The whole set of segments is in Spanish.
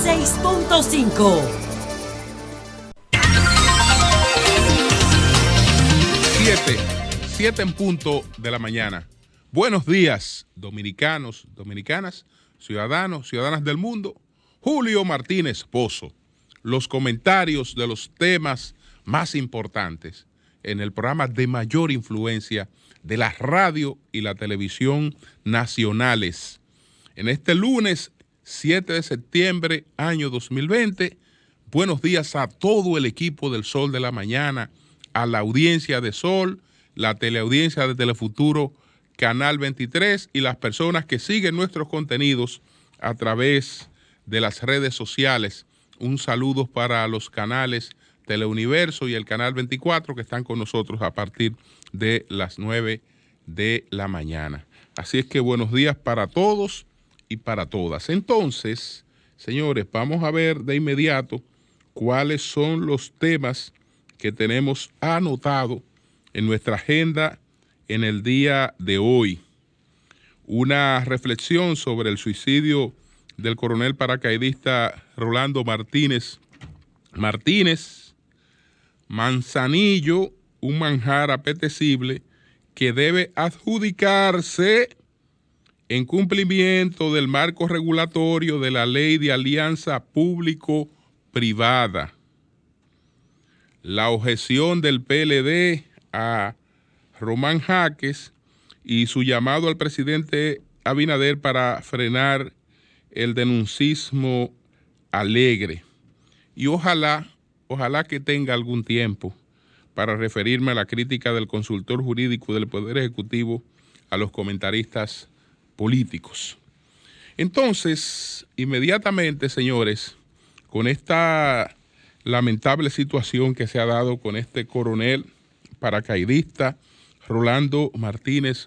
106.5. 7 en punto de la mañana. Buenos días, dominicanos, dominicanas, ciudadanos, ciudadanas del mundo. Julio Martínez Pozo. Los comentarios de los temas más importantes en el programa de mayor influencia de la radio y la televisión nacionales. En este lunes 7 de septiembre, año 2020, buenos días a todo el equipo del Sol de la Mañana, a la audiencia de Sol, la teleaudiencia de Telefuturo, Canal 23 y las personas que siguen nuestros contenidos a través de las redes sociales. Un saludo para los canales Teleuniverso y el Canal 24 que están con nosotros a partir de las 9 de la mañana. Así es que buenos días para todos y para todas. Entonces, señores, vamos a ver de inmediato cuáles son los temas que tenemos anotado en nuestra agenda en el día de hoy. Una reflexión sobre el suicidio del coronel paracaidista Rolando Martínez. Manzanillo, un manjar apetecible que debe adjudicarse en cumplimiento del marco regulatorio de la Ley de Alianza Público-Privada. La objeción del PLD a Román Jaques y su llamado al presidente Abinader para frenar el denuncismo alegre. Y ojalá que tenga algún tiempo para referirme a la crítica del consultor jurídico del Poder Ejecutivo a los comentaristas políticos. Entonces, inmediatamente, señores, con esta lamentable situación que se ha dado con este coronel paracaidista Rolando Martínez,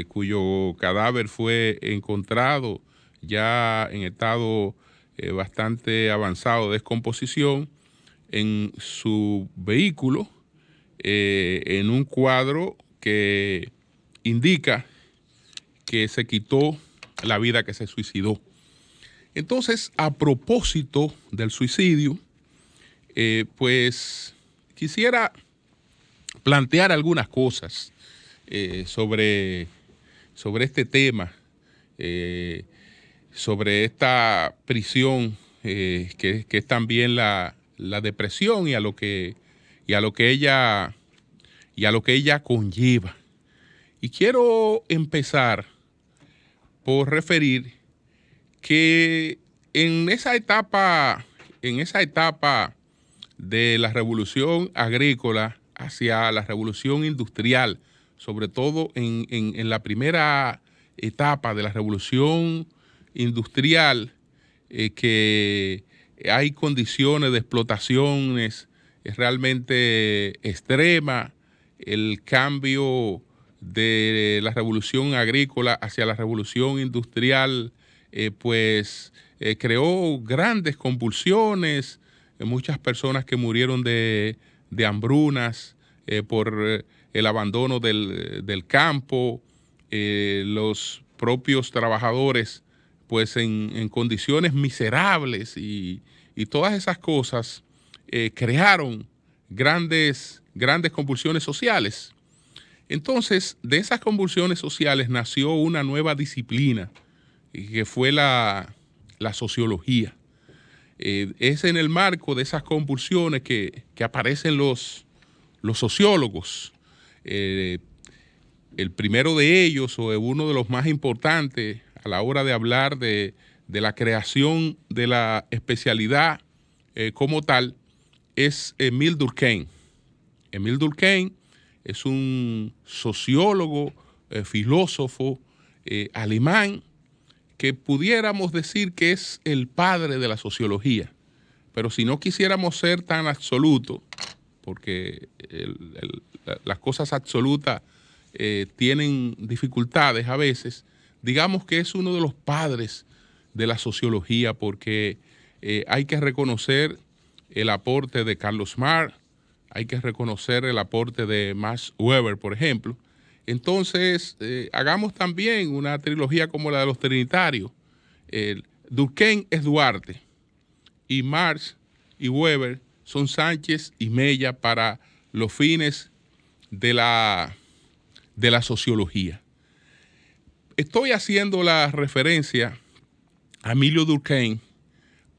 cuyo cadáver fue encontrado ya en estado bastante avanzado de descomposición en su vehículo, en un cuadro que indica que se quitó la vida, que se suicidó. Entonces, a propósito del suicidio, pues quisiera plantear algunas cosas sobre este tema, sobre esta prisión que es también la depresión y a lo que ella conlleva. Y quiero empezar por referir que en esa etapa de la revolución agrícola hacia la revolución industrial, sobre todo en la primera etapa de la revolución industrial, que hay condiciones de explotaciones realmente extremas, el cambio de la revolución agrícola hacia la revolución industrial, creó grandes convulsiones, muchas personas que murieron de hambrunas por el abandono del campo, los propios trabajadores pues en condiciones miserables y todas esas cosas crearon grandes convulsiones sociales. Entonces, de esas convulsiones sociales nació una nueva disciplina que fue la sociología. Es en el marco de esas convulsiones que aparecen los sociólogos. El primero de ellos, o uno de los más importantes a la hora de hablar de la creación de la especialidad como tal, es Émile Durkheim. Émile Durkheim es un sociólogo, filósofo alemán, que pudiéramos decir que es el padre de la sociología. Pero si no quisiéramos ser tan absolutos, porque las cosas absolutas tienen dificultades a veces, digamos que es uno de los padres de la sociología, porque hay que reconocer el aporte de Carlos Marx, hay que reconocer el aporte de Max Weber, por ejemplo. Entonces, hagamos también una trilogía como la de los trinitarios, Durkheim es Duarte y Marx y Weber son Sánchez y Mella para los fines de la sociología. Estoy haciendo la referencia a Emilio Durkheim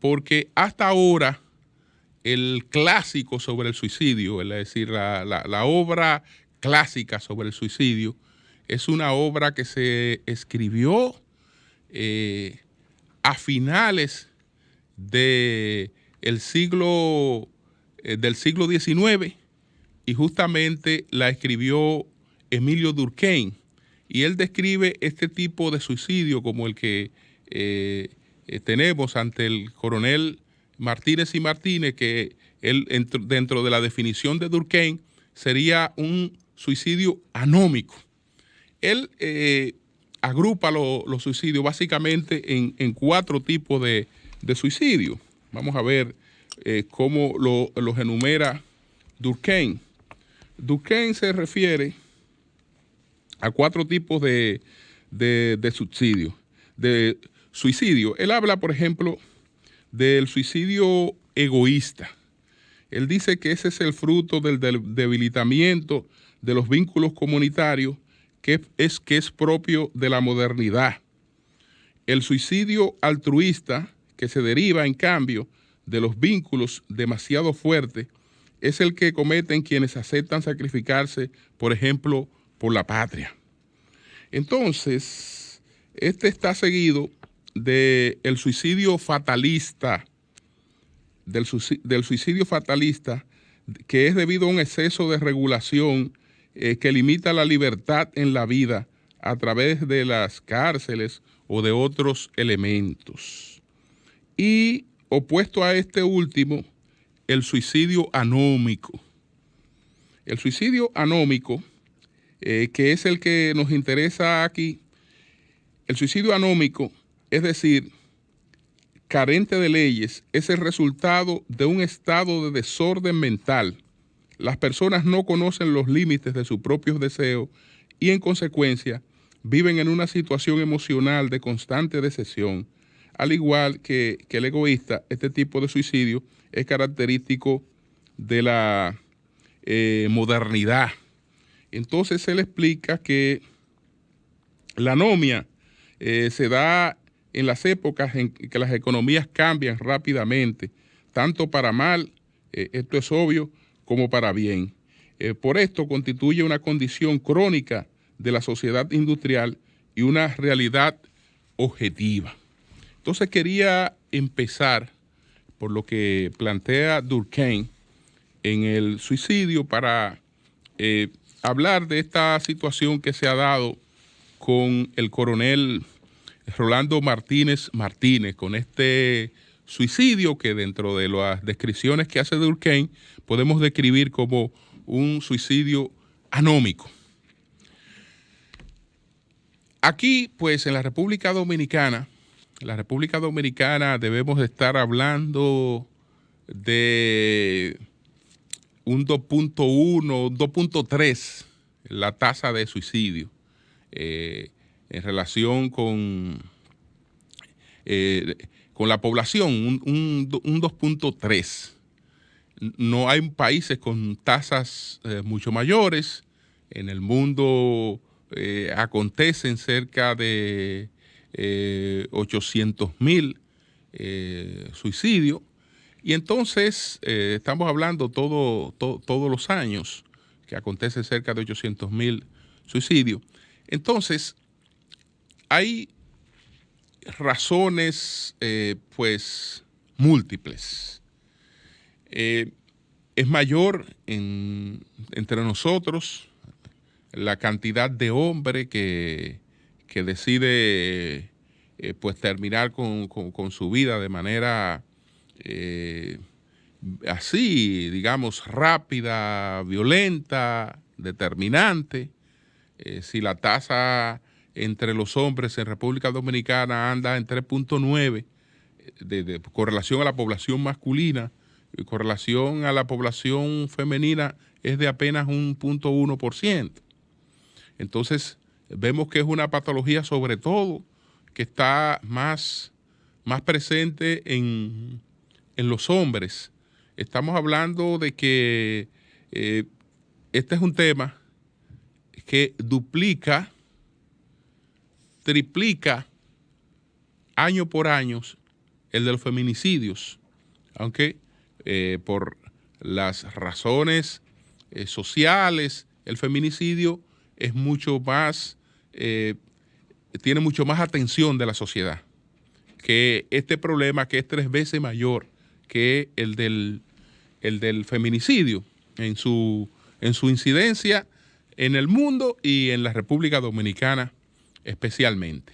porque hasta ahora el clásico sobre el suicidio, es decir, la obra clásica sobre el suicidio, es una obra que se escribió a finales del siglo XIX y justamente la escribió Emilio Durkheim. Y él describe este tipo de suicidio como el que tenemos ante el coronel Martínez y Martínez, que él, dentro de la definición de Durkheim, sería un suicidio anómico. Él agrupa los suicidios básicamente en 4 tipos de suicidio. Vamos a ver cómo los enumera Durkheim. Durkheim se refiere a 4 tipos de suicidio. Él habla, por ejemplo, del suicidio egoísta. Él dice que ese es el fruto del debilitamiento de los vínculos comunitarios que es propio de la modernidad. El suicidio altruista, que se deriva, en cambio, de los vínculos demasiado fuertes, es el que cometen quienes aceptan sacrificarse, por ejemplo, por la patria. Entonces, este está seguido del suicidio fatalista, del suicidio fatalista, que es debido a un exceso de regulación que limita la libertad en la vida a través de las cárceles o de otros elementos. Y opuesto a este último, el suicidio anómico. El suicidio anómico, que es el que nos interesa aquí, el suicidio anómico, es decir, carente de leyes, es el resultado de un estado de desorden mental. Las personas no conocen los límites de sus propios deseos y, en consecuencia, viven en una situación emocional de constante decepción. Al igual que el egoísta, este tipo de suicidio es característico de la modernidad. Entonces, él explica que la anomia se da en las épocas en que las economías cambian rápidamente, tanto para mal, esto es obvio, como para bien. Por esto constituye una condición crónica de la sociedad industrial y una realidad objetiva. Entonces quería empezar por lo que plantea Durkheim en el suicidio para hablar de esta situación que se ha dado con el coronel Rolando Martínez Martínez, con este suicidio que dentro de las descripciones que hace Durkheim podemos describir como un suicidio anómico. Aquí, pues, en la República Dominicana debemos estar hablando de un 2.1, 2.3 la tasa de suicidio en relación con la población, un 2.3. No hay países con tasas mucho mayores. En el mundo acontecen cerca de 800,000 suicidios. Y entonces estamos hablando todos los años que acontece cerca de 800,000 suicidios. Entonces, hay razones pues múltiples. Es mayor entre nosotros la cantidad de hombre que decide pues terminar con su vida de manera así, digamos, rápida, violenta, determinante. Si la tasa entre los hombres en República Dominicana anda en 3.9 con relación a la población masculina, y con relación a la población femenina es de apenas un 0.1%. Entonces, vemos que es una patología sobre todo que está más más presente en los hombres. Estamos hablando de que este es un tema que duplica, triplica año por año el de los feminicidios, aunque por las razones sociales, el feminicidio es mucho más, tiene mucho más atención de la sociedad que este problema, que es 3 veces mayor que el del feminicidio en su incidencia en el mundo y en la República Dominicana especialmente.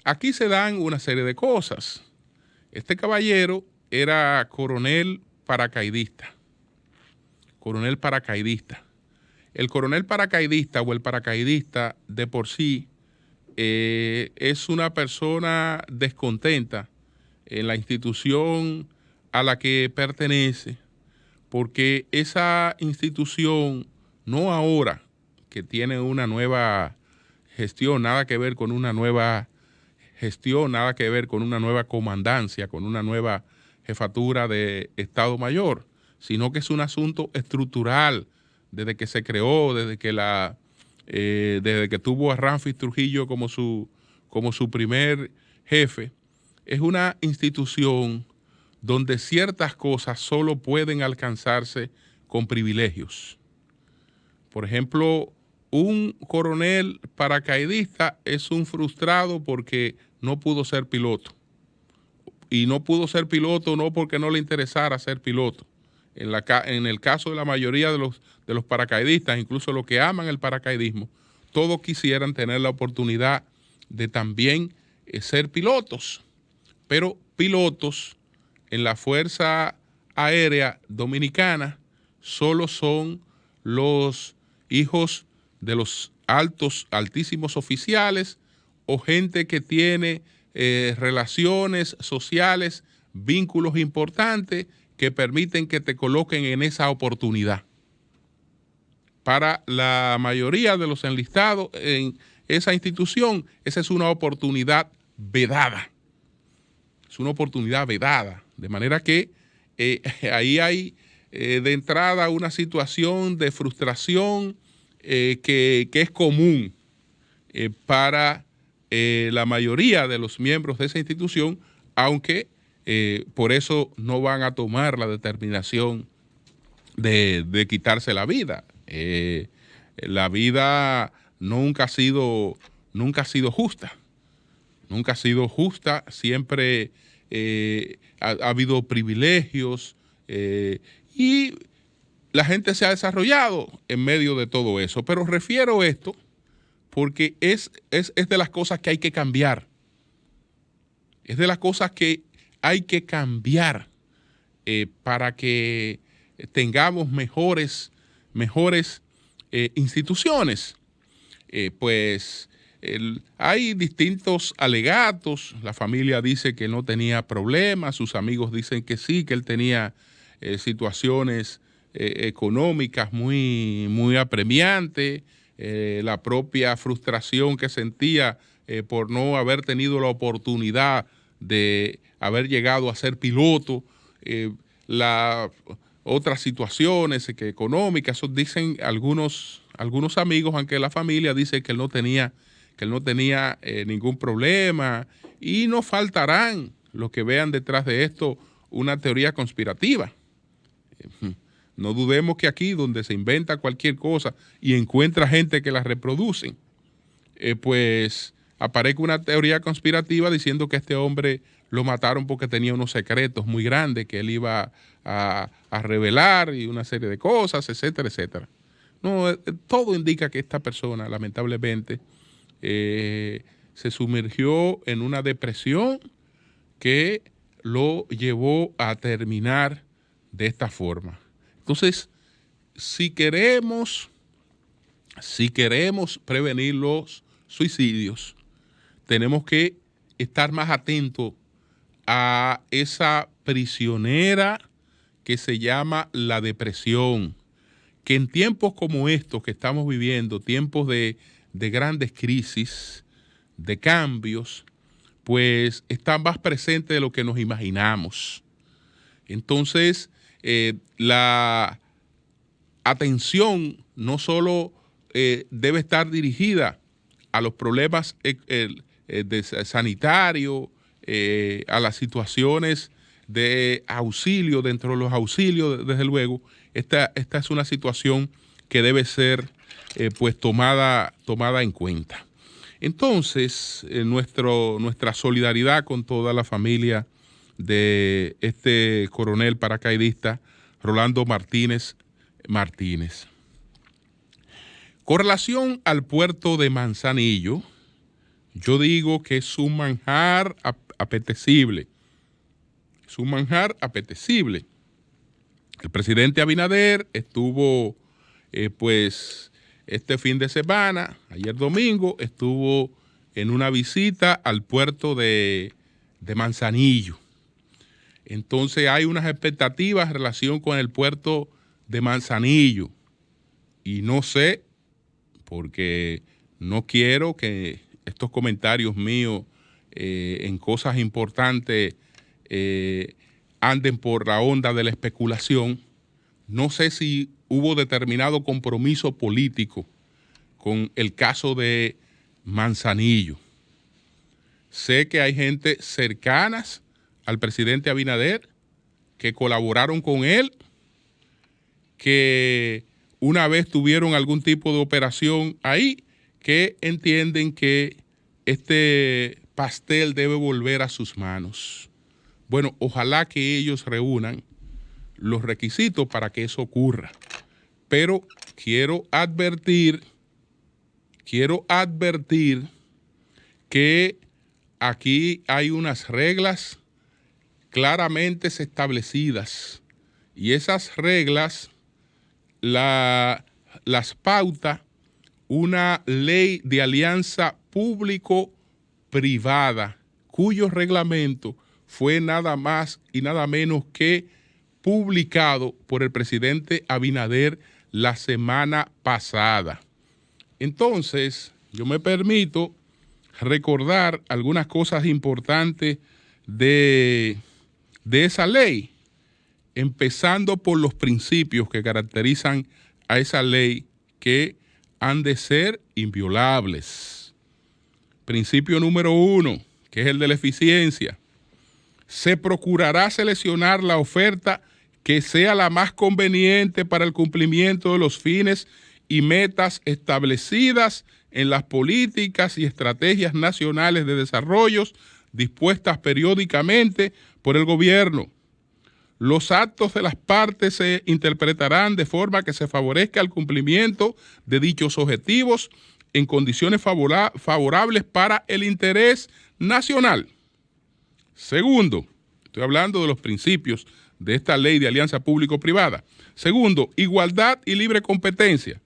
Aquí se dan una serie de cosas. Este caballero era coronel paracaidista. Coronel paracaidista. El coronel paracaidista o el paracaidista de por sí es una persona descontenta en la institución a la que pertenece, porque esa institución, no ahora que tiene una nueva gestión, nada que ver con una nueva gestión, nada que ver con una nueva comandancia, con una nueva jefatura de Estado Mayor, sino que es un asunto estructural desde que se creó, desde que tuvo a Ramfis Trujillo como su primer jefe. Es una institución donde ciertas cosas solo pueden alcanzarse con privilegios. Por ejemplo, un coronel paracaidista es un frustrado porque no pudo ser piloto. Y no pudo ser piloto no porque no le interesara ser piloto. En el caso de la mayoría de los paracaidistas, incluso los que aman el paracaidismo, todos quisieran tener la oportunidad de también ser pilotos. Pero pilotos en la Fuerza Aérea Dominicana solo son los hijos de los altísimos oficiales o gente que tiene relaciones sociales, vínculos importantes que permiten que te coloquen en esa oportunidad. Para la mayoría de los enlistados en esa institución, esa es una oportunidad vedada. Es una oportunidad vedada. De manera que ahí hay de entrada una situación de frustración que es común para la mayoría de los miembros de esa institución, aunque por eso no van a tomar la determinación de quitarse la vida. La vida nunca ha sido justa. Nunca ha sido justa, siempre ha habido privilegios y la gente se ha desarrollado en medio de todo eso. Pero refiero esto porque es de las cosas que hay que cambiar. Es de las cosas que hay que cambiar para que tengamos mejores instituciones. Hay distintos alegatos. La familia dice que no tenía problemas, sus amigos dicen que sí, que él tenía situaciones económicas muy apremiantes, la propia frustración que sentía por no haber tenido la oportunidad de haber llegado a ser piloto, las otras situaciones económicas, eso dicen algunos amigos, aunque la familia dice que él no tenía ningún problema, y no faltarán los que vean detrás de esto una teoría conspirativa. No dudemos que aquí, donde se inventa cualquier cosa y encuentra gente que la reproducen, pues aparezca una teoría conspirativa diciendo que este hombre lo mataron porque tenía unos secretos muy grandes que él iba a revelar y una serie de cosas, etcétera, etcétera. No, todo indica que esta persona, lamentablemente, se sumergió en una depresión que lo llevó a terminar de esta forma. Entonces, si queremos prevenir los suicidios, tenemos que estar más atentos a esa prisionera que se llama la depresión, que en tiempos como estos que estamos viviendo, tiempos de grandes crisis, de cambios, pues está más presente de lo que nos imaginamos. Entonces, la atención no solo debe estar dirigida a los problemas sanitarios, a las situaciones de auxilio, dentro de los auxilios, desde luego. Esta es una situación que debe ser pues tomada en cuenta. Entonces, nuestra solidaridad con toda la familia de este coronel paracaidista Rolando Martínez. Con relación al puerto de Manzanillo, yo digo que es un manjar apetecible. Es un manjar apetecible. El presidente Abinader estuvo, pues, este fin de semana, ayer domingo, estuvo en una visita al puerto de Manzanillo. Entonces hay unas expectativas en relación con el puerto de Manzanillo. Y no sé, porque no quiero que estos comentarios míos en cosas importantes anden por la onda de la especulación. No sé si hubo determinado compromiso político con el caso de Manzanillo. Sé que hay gente cercanas al presidente Abinader que colaboraron con él, que una vez tuvieron algún tipo de operación ahí, que entienden que este pastel debe volver a sus manos. Bueno, ojalá que ellos reúnan los requisitos para que eso ocurra. Pero quiero advertir que aquí hay unas reglas claramente establecidas, y esas reglas las pauta una ley de alianza público-privada, cuyo reglamento fue nada más y nada menos que publicado por el presidente Abinader la semana pasada. Entonces, yo me permito recordar algunas cosas importantes de esa ley, empezando por los principios que caracterizan a esa ley, que han de ser inviolables. Principio número 1, que es el de la eficiencia. Se procurará seleccionar la oferta que sea la más conveniente para el cumplimiento de los fines y metas establecidas en las políticas y estrategias nacionales de desarrollo dispuestas periódicamente por el gobierno. Los actos de las partes se interpretarán de forma que se favorezca el cumplimiento de dichos objetivos en condiciones favorables para el interés nacional. Segundo, estoy hablando de los principios de esta ley de alianza público-privada. Segundo, igualdad y libre competencia.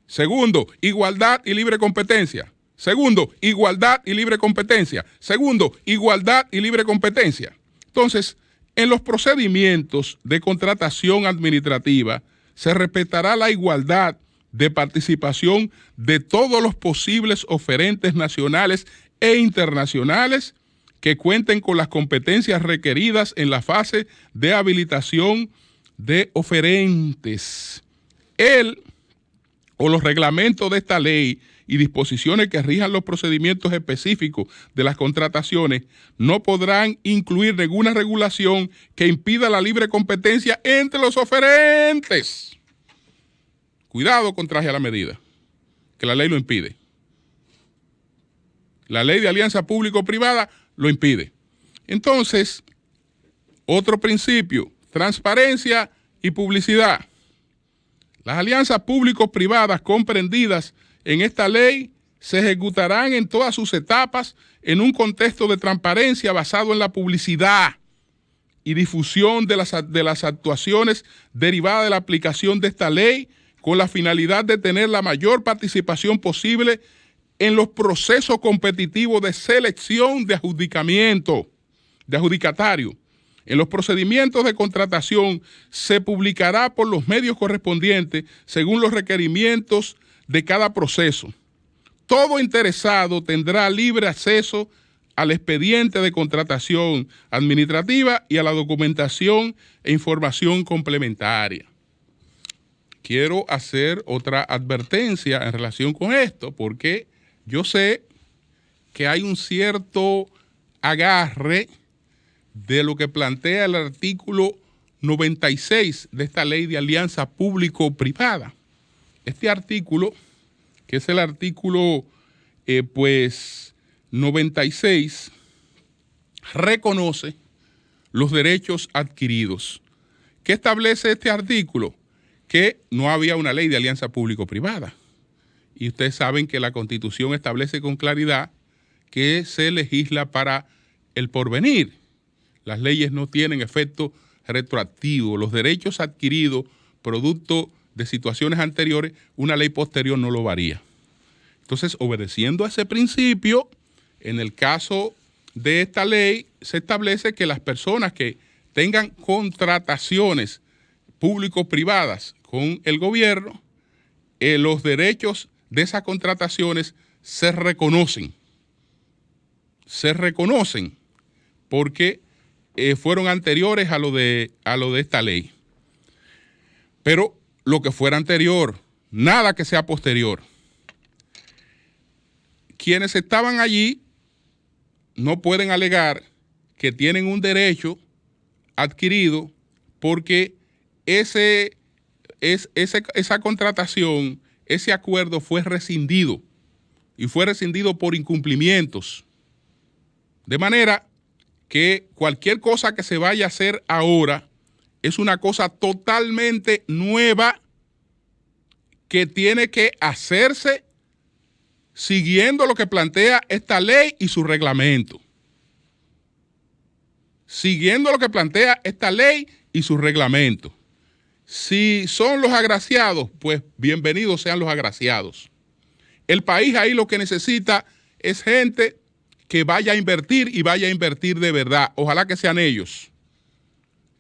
Segundo, igualdad y libre competencia. Segundo, igualdad y libre competencia. Segundo, igualdad y libre competencia. Entonces, en los procedimientos de contratación administrativa se respetará la igualdad de participación de todos los posibles oferentes nacionales e internacionales que cuenten con las competencias requeridas en la fase de habilitación de oferentes. El o los reglamentos de esta ley y disposiciones que rijan los procedimientos específicos de las contrataciones no podrán incluir ninguna regulación que impida la libre competencia entre los oferentes. Cuidado con traje a la medida, que la ley lo impide. La ley de alianza público-privada lo impide. Entonces, otro principio, transparencia y publicidad. Las alianzas público-privadas comprendidas en esta ley se ejecutarán en todas sus etapas en un contexto de transparencia basado en la publicidad y difusión de las actuaciones derivadas de la aplicación de esta ley, con la finalidad de tener la mayor participación posible en los procesos competitivos de selección de adjudicatario. En los procedimientos de contratación se publicará por los medios correspondientes según los requerimientos de cada proceso. Todo interesado tendrá libre acceso al expediente de contratación administrativa y a la documentación e información complementaria. Quiero hacer otra advertencia en relación con esto, porque yo sé que hay un cierto agarre de lo que plantea el artículo 96 de esta ley de alianza público-privada. Este artículo, que es el artículo 96, reconoce los derechos adquiridos. ¿Qué establece este artículo? Que no había una ley de alianza público-privada. Y ustedes saben que la Constitución establece con claridad que se legisla para el porvenir. Las leyes no tienen efecto retroactivo. Los derechos adquiridos producto de situaciones anteriores, una ley posterior no lo varía. Entonces, obedeciendo a ese principio, en el caso de esta ley, se establece que las personas que tengan contrataciones público-privadas con el gobierno, los derechos de esas contrataciones se reconocen. Se reconocen porque fueron anteriores a lo de esta ley. Pero lo que fuera anterior, nada que sea posterior. Quienes estaban allí no pueden alegar que tienen un derecho adquirido porque esa contratación, ese acuerdo fue rescindido y fue rescindido por incumplimientos. De manera que cualquier cosa que se vaya a hacer ahora es una cosa totalmente nueva que tiene que hacerse siguiendo lo que plantea esta ley y su reglamento. Siguiendo lo que plantea esta ley y su reglamento. Si son los agraciados, pues bienvenidos sean los agraciados. El país ahí lo que necesita es gente que vaya a invertir y vaya a invertir de verdad. Ojalá que sean ellos.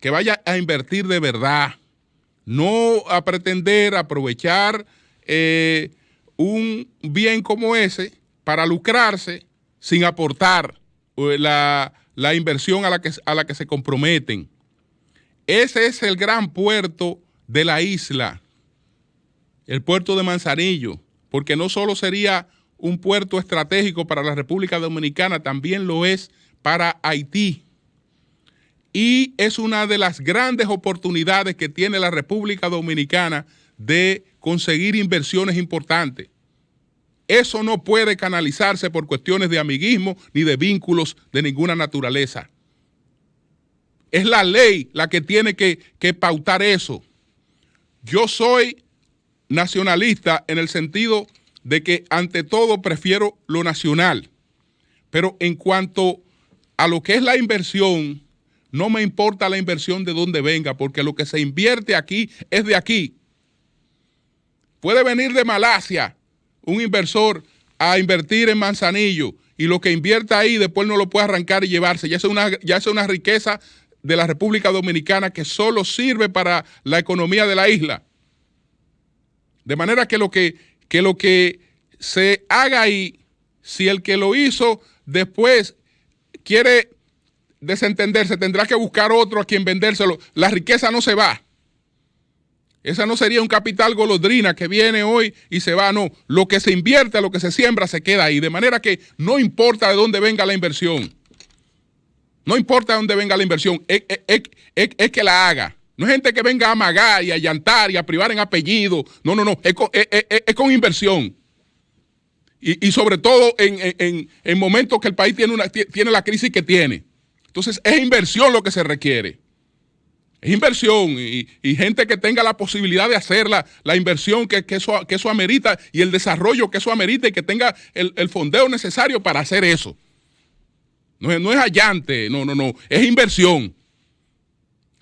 Que vaya a invertir de verdad. No a pretender aprovechar un bien como ese para lucrarse sin aportar la inversión a la que se comprometen. Ese es el gran puerto de la isla, el puerto de Manzanillo, porque no solo sería un puerto estratégico para la República Dominicana, también lo es para Haití. Y es una de las grandes oportunidades que tiene la República Dominicana de conseguir inversiones importantes. Eso no puede canalizarse por cuestiones de amiguismo ni de vínculos de ninguna naturaleza. Es la ley la que tiene que pautar eso. Yo soy nacionalista en el sentido de que ante todo prefiero lo nacional. Pero en cuanto a lo que es la inversión, no me importa la inversión de dónde venga, porque lo que se invierte aquí es de aquí. Puede venir de Malasia un inversor a invertir en Manzanillo y lo que invierta ahí después no lo puede arrancar y llevarse. Ya es una riqueza de la República Dominicana que solo sirve para la economía de la isla. De manera que lo que se haga ahí, si el que lo hizo después quiere desentenderse, tendrá que buscar otro a quien vendérselo. La riqueza no se va. Esa no sería un capital golondrina que viene hoy y se va. No, lo que se invierte, lo que se siembra, se queda ahí. De manera que no importa de dónde venga la inversión. No importa de dónde venga la inversión, es que la haga. No es gente que venga a amagar y a llantar y a privar en apellido. No, es con inversión. Y sobre todo en momentos que el país tiene la crisis que tiene. Entonces es inversión lo que se requiere. Es inversión y gente que tenga la posibilidad de hacer la inversión que eso amerita y el desarrollo que eso amerita y que tenga el fondeo necesario para hacer eso. No es allante, no, es inversión.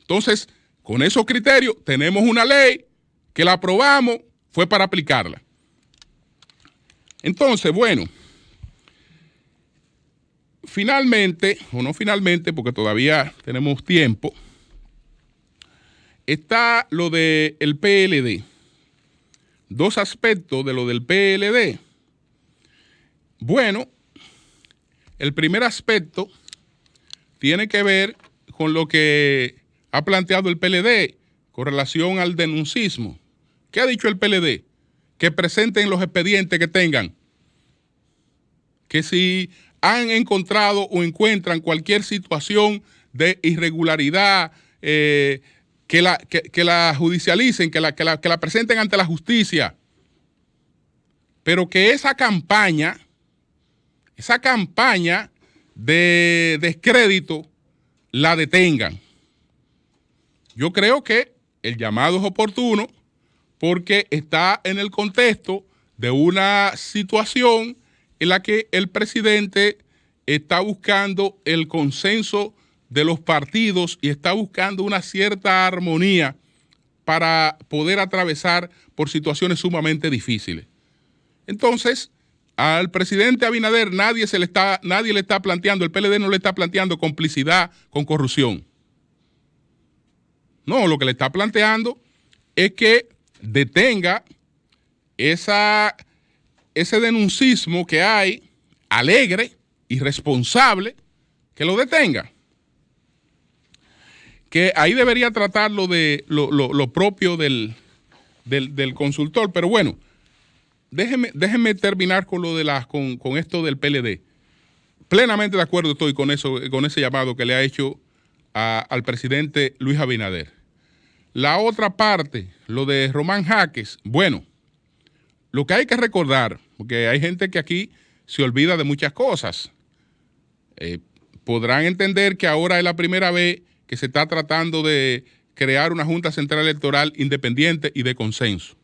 Entonces, con esos criterios, tenemos una ley que la aprobamos, fue para aplicarla. Entonces, bueno, finalmente, o no finalmente, porque todavía tenemos tiempo, está lo del PLD. Dos aspectos de lo del PLD. Bueno, El primer aspecto tiene que ver con lo que ha planteado el PLD con relación al denuncismo. ¿Qué ha dicho el PLD? Que presenten los expedientes que tengan. Que si han encontrado o encuentran cualquier situación de irregularidad, que la judicialicen, que la presenten ante la justicia. Pero que esa campaña de descrédito la detengan. Yo creo que el llamado es oportuno porque está en el contexto de una situación en la que el presidente está buscando el consenso de los partidos y está buscando una cierta armonía para poder atravesar por situaciones sumamente difíciles. Entonces, al presidente Abinader nadie le está planteando, el PLD no le está planteando complicidad con corrupción. No, lo que le está planteando es que detenga ese denuncismo que hay, alegre, irresponsable, que lo detenga. Que ahí debería tratar lo propio del consultor, pero bueno, déjeme terminar con lo de con esto del PLD. Plenamente de acuerdo estoy con eso, con ese llamado que le ha hecho al presidente Luis Abinader. La otra parte, lo de Román Jaques, bueno, lo que hay que recordar, porque hay gente que aquí se olvida de muchas cosas, podrán entender que ahora es la primera vez que se está tratando de crear una Junta Central Electoral independiente y de consenso.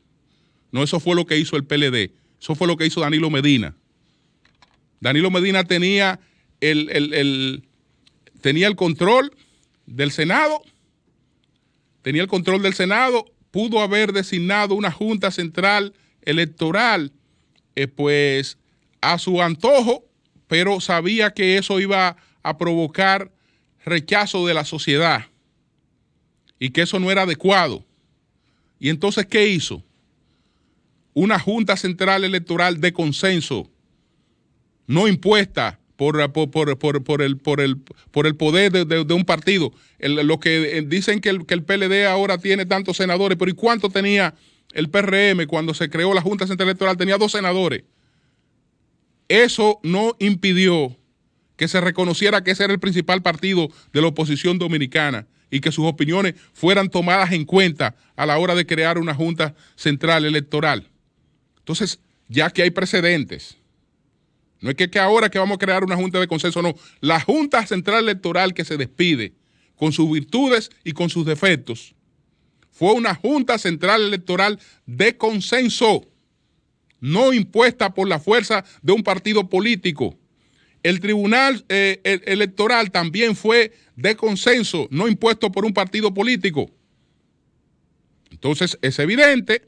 No, eso fue lo que hizo el PLD, eso fue lo que hizo Danilo Medina. Danilo Medina tenía el control del Senado, pudo haber designado una Junta Central Electoral, pues a su antojo, pero sabía que eso iba a provocar rechazo de la sociedad y que eso no era adecuado. Y entonces, ¿qué hizo? Una Junta Central Electoral de consenso, no impuesta por el poder de un partido. Lo que dicen que el PLD ahora tiene tantos senadores, pero ¿y cuánto tenía el PRM cuando se creó la Junta Central Electoral? Tenía 2 senadores. Eso no impidió que se reconociera que ese era el principal partido de la oposición dominicana y que sus opiniones fueran tomadas en cuenta a la hora de crear una Junta Central Electoral. Entonces, ya que hay precedentes, no es que ahora que vamos a crear una Junta de consenso, no. La Junta Central Electoral que se despide, con sus virtudes y con sus defectos, fue una Junta Central Electoral de consenso, no impuesta por la fuerza de un partido político. El Tribunal Electoral también fue de consenso, no impuesto por un partido político. Entonces, es evidente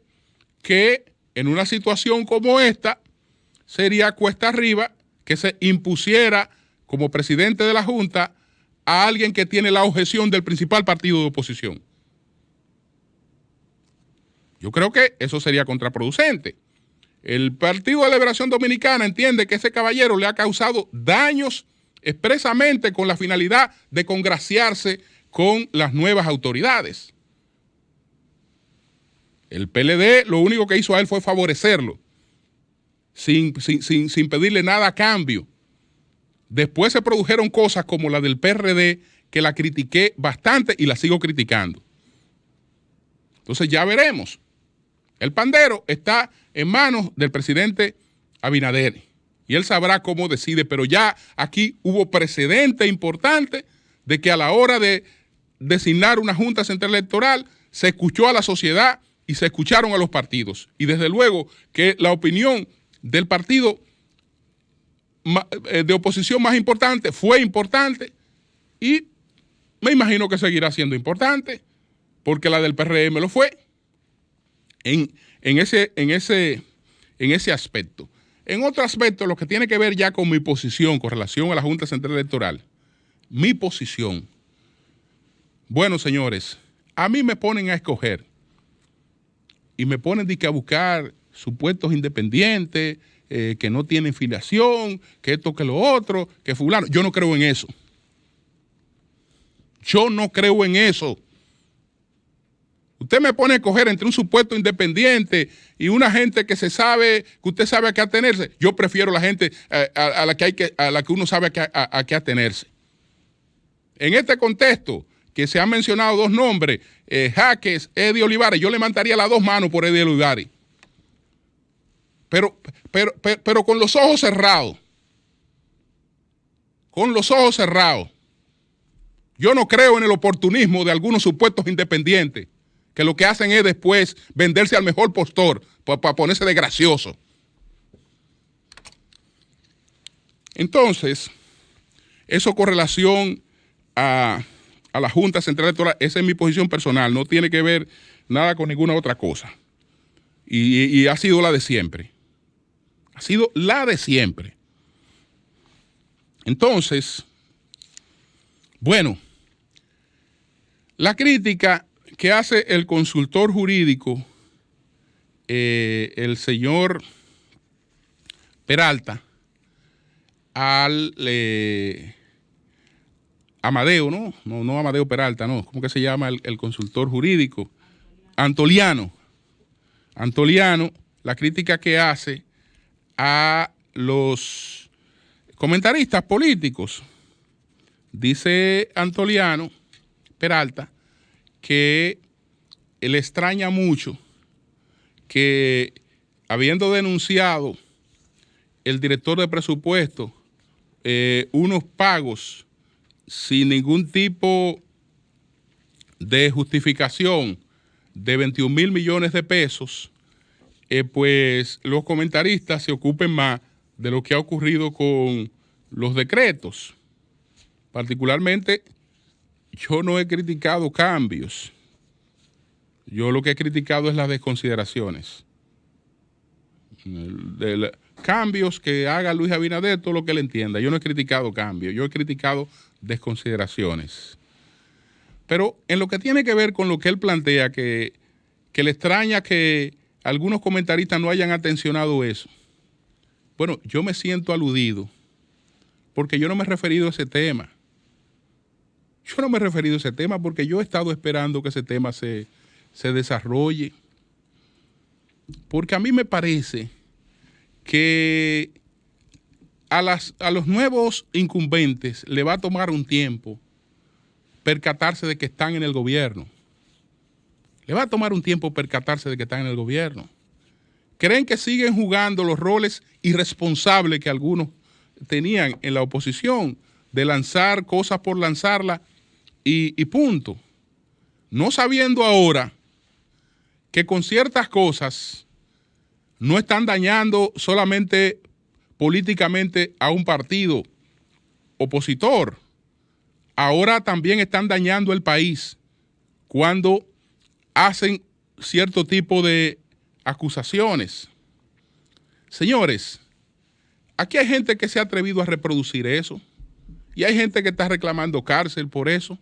que en una situación como esta, sería cuesta arriba que se impusiera como presidente de la Junta a alguien que tiene la objeción del principal partido de oposición. Yo creo que eso sería contraproducente. El Partido de Liberación Dominicana entiende que ese caballero le ha causado daños expresamente con la finalidad de congraciarse con las nuevas autoridades. El PLD lo único que hizo a él fue favorecerlo, sin pedirle nada a cambio. Después se produjeron cosas como la del PRD, que la critiqué bastante y la sigo criticando. Entonces ya veremos. El pandero está en manos del presidente Abinader y él sabrá cómo decide, pero ya aquí hubo precedente importante de que a la hora de designar una Junta Central Electoral se escuchó a la sociedad y se escucharon a los partidos. Y desde luego que la opinión del partido de oposición más importante fue importante y me imagino que seguirá siendo importante porque la del PRM lo fue en ese aspecto. En otro aspecto, lo que tiene que ver ya con mi posición con relación a la Junta Central Electoral, mi posición. Bueno, señores, a mí me ponen a escoger y me ponen a buscar supuestos independientes que no tienen filiación, que esto, que lo otro, que fulano. Yo no creo en eso. Yo no creo en eso. Usted me pone a escoger entre un supuesto independiente y una gente que se sabe, que usted sabe a qué atenerse. Yo prefiero la gente a la que uno sabe a qué atenerse. En este contexto, que se han mencionado dos nombres, Jaques, Eddie Olivares, yo levantaría las dos manos por Eddie Olivares. Pero con los ojos cerrados. Con los ojos cerrados. Yo no creo en el oportunismo de algunos supuestos independientes, que lo que hacen es después venderse al mejor postor para ponerse de gracioso. Entonces, eso con relación a la Junta Central Electoral, esa es mi posición personal, no tiene que ver nada con ninguna otra cosa. Y ha sido la de siempre. Ha sido la de siempre. Entonces, bueno, la crítica que hace el consultor jurídico, el señor Peralta, al Amadeo, no Amadeo Peralta, no, ¿cómo que se llama el consultor jurídico? Antoliano, la crítica que hace a los comentaristas políticos. Dice Antoliano Peralta que le extraña mucho que, habiendo denunciado el director de presupuesto unos pagos sin ningún tipo de justificación de 21 mil millones de pesos, pues los comentaristas se ocupen más de lo que ha ocurrido con los decretos. Particularmente, yo no he criticado cambios. Yo lo que he criticado es las desconsideraciones. Cambios que haga Luis Abinader, todo lo que él entienda. Yo no he criticado cambios, yo he criticado desconsideraciones. Pero en lo que tiene que ver con lo que él plantea, que le extraña que algunos comentaristas no hayan atencionado eso. Bueno, yo me siento aludido porque yo no me he referido a ese tema. Yo no me he referido a ese tema porque yo he estado esperando que ese tema se desarrolle. Porque a mí me parece que a los nuevos incumbentes le va a tomar un tiempo percatarse de que están en el gobierno. Le va a tomar un tiempo percatarse de que están en el gobierno. Creen que siguen jugando los roles irresponsables que algunos tenían en la oposición, de lanzar cosas por lanzarlas y punto. No sabiendo ahora que con ciertas cosas no están dañando solamente políticamente a un partido opositor, ahora también están dañando el país cuando hacen cierto tipo de acusaciones. Señores, aquí hay gente que se ha atrevido a reproducir eso y hay gente que está reclamando cárcel por eso,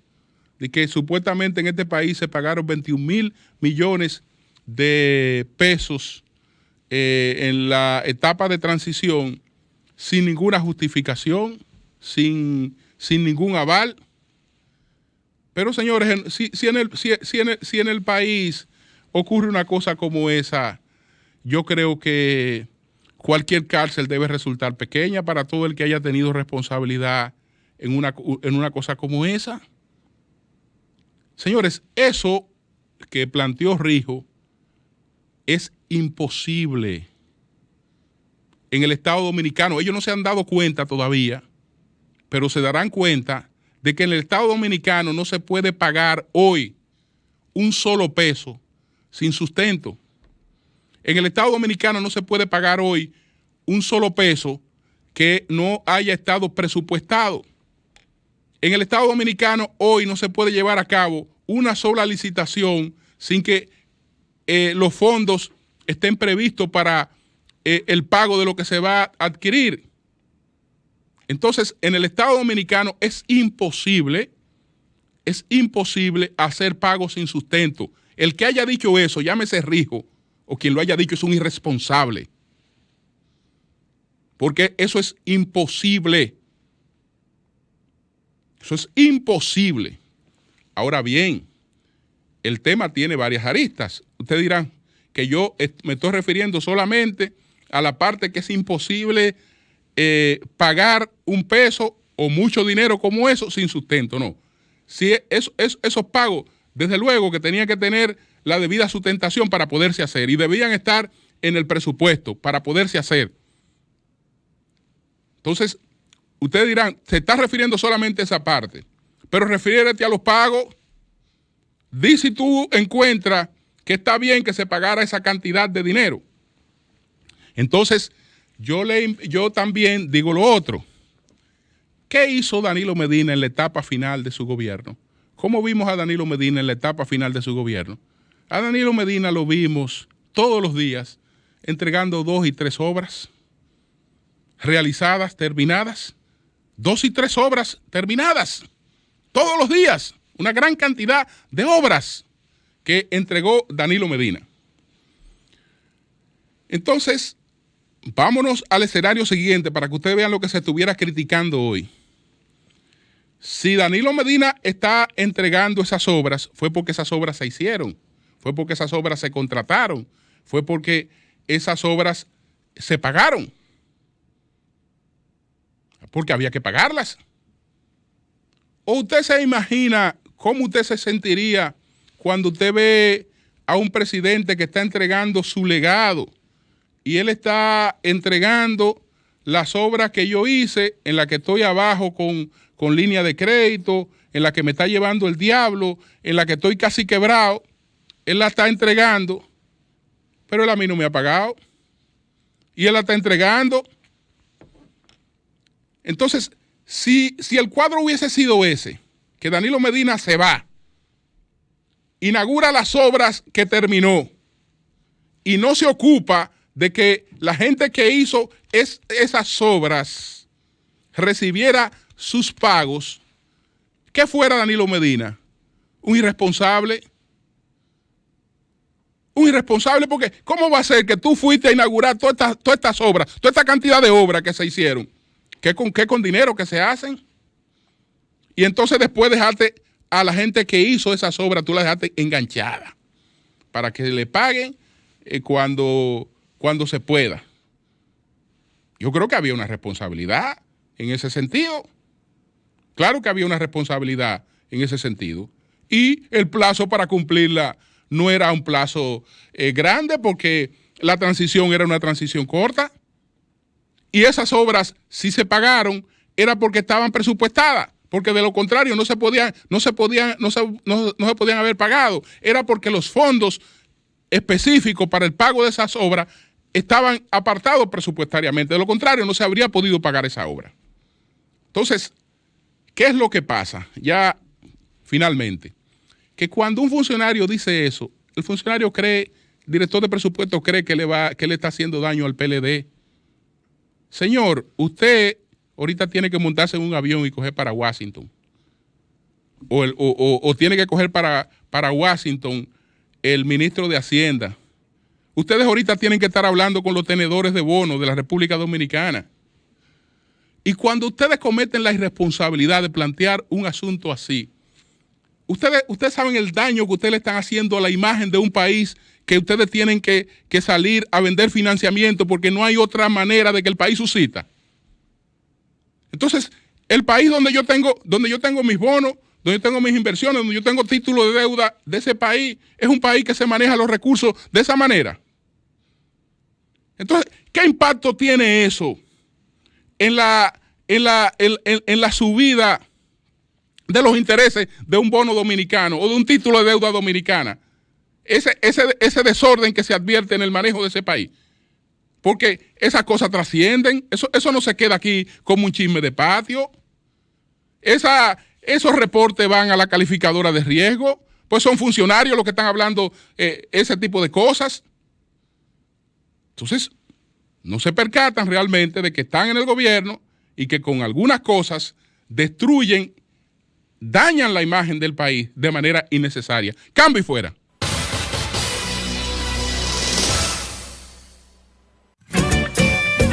de que supuestamente en este país se pagaron 21 mil millones de pesos en la etapa de transición sin ninguna justificación, sin ningún aval. Pero señores, si en el país ocurre una cosa como esa, yo creo que cualquier cárcel debe resultar pequeña para todo el que haya tenido responsabilidad en una cosa como esa. Señores, eso que planteó Rijo es imposible en el Estado Dominicano. Ellos no se han dado cuenta todavía, pero se darán cuenta de que en el Estado Dominicano no se puede pagar hoy un solo peso sin sustento. En el Estado Dominicano no se puede pagar hoy un solo peso que no haya estado presupuestado. En el Estado Dominicano hoy no se puede llevar a cabo una sola licitación sin que los fondos estén previstos para el pago de lo que se va a adquirir. Entonces, en el Estado Dominicano es imposible hacer pagos sin sustento. El que haya dicho eso, llámese Rijo, o quien lo haya dicho, es un irresponsable. porque eso es imposible. Eso es imposible. Ahora bien, el tema tiene varias aristas. Ustedes dirán que yo me estoy refiriendo solamente a la parte que es imposible pagar un peso o mucho dinero como eso sin sustento. No. Si esos pagos, desde luego que tenían que tener la debida sustentación para poderse hacer y debían estar en el presupuesto para poderse hacer. Entonces, ustedes dirán, se está refiriendo solamente a esa parte, pero refiérete a los pagos. Di si tú encuentras que está bien que se pagara esa cantidad de dinero. Entonces, yo también digo lo otro. ¿Qué hizo Danilo Medina en la etapa final de su gobierno? ¿Cómo vimos a Danilo Medina en la etapa final de su gobierno? A Danilo Medina lo vimos todos los días entregando 2 y 3 obras realizadas, terminadas. 2 y 3 obras terminadas todos los días. Una gran cantidad de obras que entregó Danilo Medina. Entonces, vámonos al escenario siguiente para que ustedes vean lo que se estuviera criticando hoy. Si Danilo Medina está entregando esas obras, fue porque esas obras se hicieron, fue porque esas obras se contrataron, fue porque esas obras se pagaron, porque había que pagarlas. ¿O usted se imagina cómo usted se sentiría cuando usted ve a un presidente que está entregando su legado y él está entregando las obras que yo hice, en la que estoy abajo con línea de crédito, en la que me está llevando el diablo, en la que estoy casi quebrado? Él la está entregando, pero él a mí no me ha pagado. Y él la está entregando. Entonces, si el cuadro hubiese sido ese, que Danilo Medina se va, inaugura las obras que terminó y no se ocupa de que la gente que hizo esas obras recibiera sus pagos, ¿qué fuera Danilo Medina? Un irresponsable. Un irresponsable, porque ¿cómo va a ser que tú fuiste a inaugurar todas estas obras, toda esta cantidad de obras que se hicieron? ¿Qué con dinero que se hacen? Y entonces después dejaste a la gente que hizo esas obras, tú la dejaste enganchada para que le paguen cuando se pueda. Yo creo que había una responsabilidad en ese sentido. Claro que había una responsabilidad en ese sentido. Y el plazo para cumplirla no era un plazo grande, porque la transición era una transición corta. Y esas obras, si se pagaron, era porque estaban presupuestadas, porque de lo contrario no se podían haber pagado. Era porque los fondos específicos para el pago de esas obras estaban apartados presupuestariamente. De lo contrario, no se habría podido pagar esa obra. Entonces, ¿qué es lo que pasa? Ya finalmente, que cuando un funcionario dice eso, el funcionario cree, el director de presupuesto cree que le está haciendo daño al PLD. Señor, usted ahorita tiene que montarse en un avión y coger para Washington. O tiene que coger para Washington el ministro de Hacienda. Ustedes ahorita tienen que estar hablando con los tenedores de bonos de la República Dominicana. Y cuando ustedes cometen la irresponsabilidad de plantear un asunto así, ustedes saben el daño que ustedes le están haciendo a la imagen de un país, que ustedes tienen que salir a vender financiamiento porque no hay otra manera de que el país suscita. Entonces, el país donde yo tengo mis bonos, donde yo tengo mis inversiones, donde yo tengo títulos de deuda de ese país, es un país que se maneja los recursos de esa manera. Entonces, ¿qué impacto tiene eso en la subida de los intereses de un bono dominicano o de un título de deuda dominicana? Ese desorden que se advierte en el manejo de ese país. Porque esas cosas trascienden, eso no se queda aquí como un chisme de patio. Esos reportes van a la calificadora de riesgo, pues son funcionarios los que están hablando ese tipo de cosas. Entonces, no se percatan realmente de que están en el gobierno y que con algunas cosas dañan la imagen del país de manera innecesaria. Cambio y fuera.